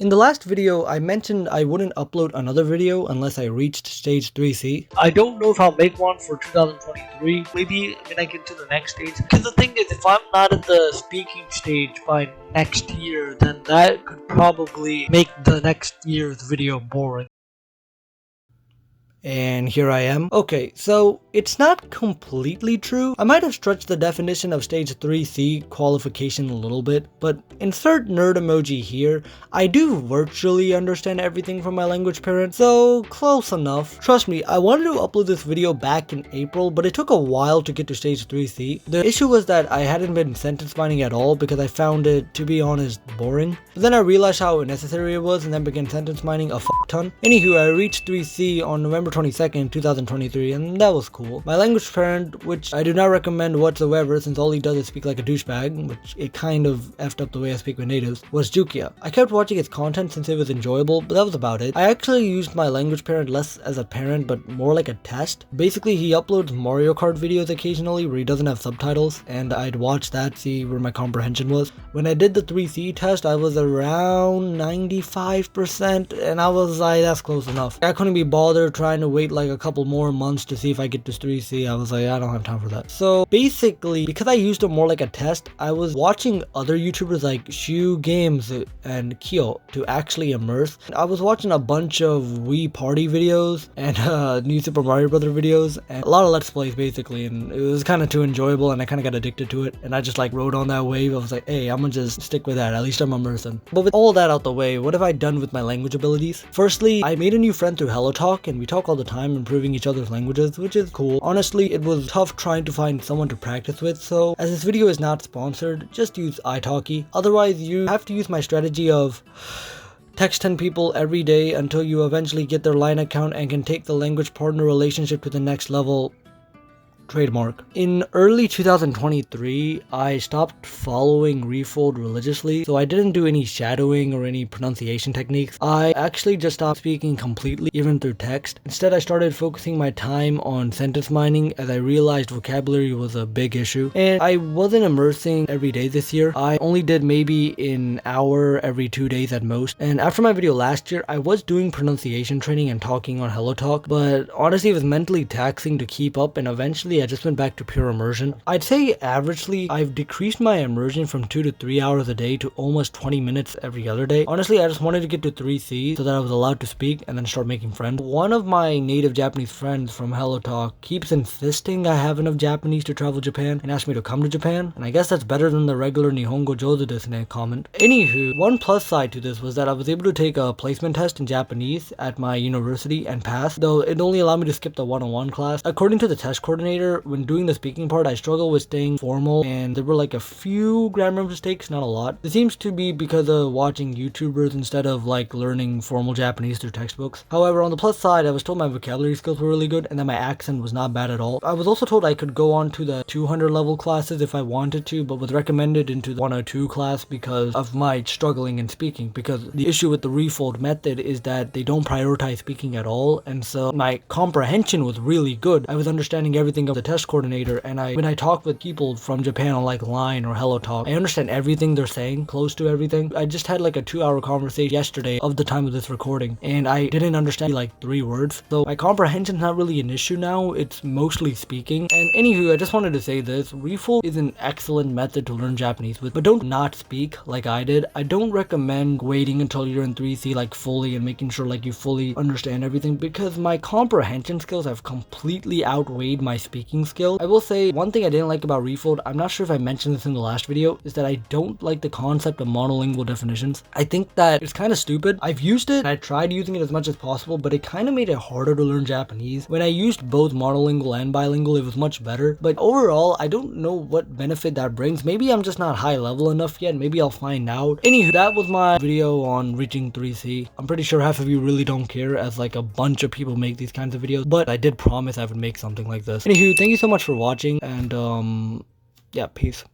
In the last video, I mentioned I wouldn't upload another video unless I reached stage 3C. I don't know if I'll make one for 2023, maybe when I get to the next stage. Because the thing is, if I'm not at the speaking stage by next year, then that could probably make the next year's video boring. And here I am. Okay, so it's not completely true. I might have stretched the definition of stage 3C qualification a little bit, but insert nerd emoji here. I do virtually understand everything from my language parent, so close enough. Trust me, I wanted to upload this video back in April, but it took a while to get to stage 3C. The issue was that I hadn't been sentence mining at all because I found it, to be honest, boring. But then I realized how necessary it was and then began sentence mining a fuck ton. Anywho, I reached 3C on November 22nd, 2023, and that was cool. My language parent, which I do not recommend whatsoever since all he does is speak like a douchebag, which it kind of effed up the way I speak with natives, was Jukia. I kept watching its content since it was enjoyable, but that was about it. I actually used my language parent less as a parent, but more like a test. Basically, he uploads Mario Kart videos occasionally where he doesn't have subtitles, and I'd watch that, see where my comprehension was. When I did the 3C test, I was around 95%, and I was like, that's close enough. I couldn't be bothered trying to wait like a couple more months to see if I get to 3C. I was like, I don't have time for that. So basically, because I used it more like a test, I was watching other YouTubers like Shu Games and Kyo to actually immerse. I was watching a bunch of Wii Party videos and New Super Mario Bros. Videos and a lot of Let's Plays basically, and it was kind of too enjoyable and I kind of got addicted to it, and I just like rode on that wave. I was like, hey, I'm gonna just stick with that. At least I'm immersing. But with all that out the way, what have I done with my language abilities? Firstly, I made a new friend through HelloTalk, and we talk all the time, improving each other's languages, which is cool. Honestly, it was tough trying to find someone to practice with, so as this video is not sponsored, just use italki. Otherwise, you have to use my strategy of text 10 people every day until you eventually get their line account and can take the language partner relationship to the next level. Trademark. In early 2023, I stopped following Refold religiously, so I didn't do any shadowing or any pronunciation techniques. I actually just stopped speaking completely, even through text. Instead, I started focusing my time on sentence mining as I realized vocabulary was a big issue. And I wasn't immersing every day this year. I only did maybe an hour every 2 days at most. And after my video last year, I was doing pronunciation training and talking on HelloTalk, but honestly, it was mentally taxing to keep up, and eventually I just went back to pure immersion. I'd say averagely, I've decreased my immersion from 2 to 3 hours a day to almost 20 minutes every other day. Honestly, I just wanted to get to 3C so that I was allowed to speak and then start making friends. One of my native Japanese friends from HelloTalk keeps insisting I have enough Japanese to travel Japan and asked me to come to Japan, and I guess that's better than the regular Nihongo Jozu desu ne comment. Anywho, one plus side to this was that I was able to take a placement test in Japanese at my university and pass, though it only allowed me to skip the 101 class. According to the test coordinator, when doing the speaking part, I struggled with staying formal, and there were like a few grammar mistakes, not a lot. It seems to be because of watching YouTubers instead of like learning formal Japanese through textbooks. However, on the plus side, I was told my vocabulary skills were really good and that my accent was not bad at all. I was also told I could go on to the 200 level classes if I wanted to, but was recommended into the 102 class because of my struggling in speaking, because the issue with the Refold method is that they don't prioritize speaking at all, and so my comprehension was really good. I was understanding everything of the test coordinator, and when I talk with people from Japan on like Line or HelloTalk, I understand everything they're saying, close to everything. I just had like a 2-hour conversation yesterday of the time of this recording, and I didn't understand like 3 words. So my comprehension's not really an issue now, it's mostly speaking. And anywho, I just wanted to say this, Refold is an excellent method to learn Japanese with, but don't not speak like I did. I don't recommend waiting until you're in 3C like fully and making sure like you fully understand everything, because my comprehension skills have completely outweighed my speaking skills. I will say one thing I didn't like about Refold, I'm not sure if I mentioned this in the last video, is that I don't like the concept of monolingual definitions. I think that it's kind of stupid. I've used it, and I tried using it as much as possible, but it kind of made it harder to learn Japanese. When I used both monolingual and bilingual, it was much better, but overall, I don't know what benefit that brings. Maybe I'm just not high level enough yet, maybe I'll find out. Anywho, that was my video on reaching 3C. I'm pretty sure half of you really don't care, as like a bunch of people make these kinds of videos, but I did promise I would make something like this. Anywho, thank you so much for watching, and yeah, peace.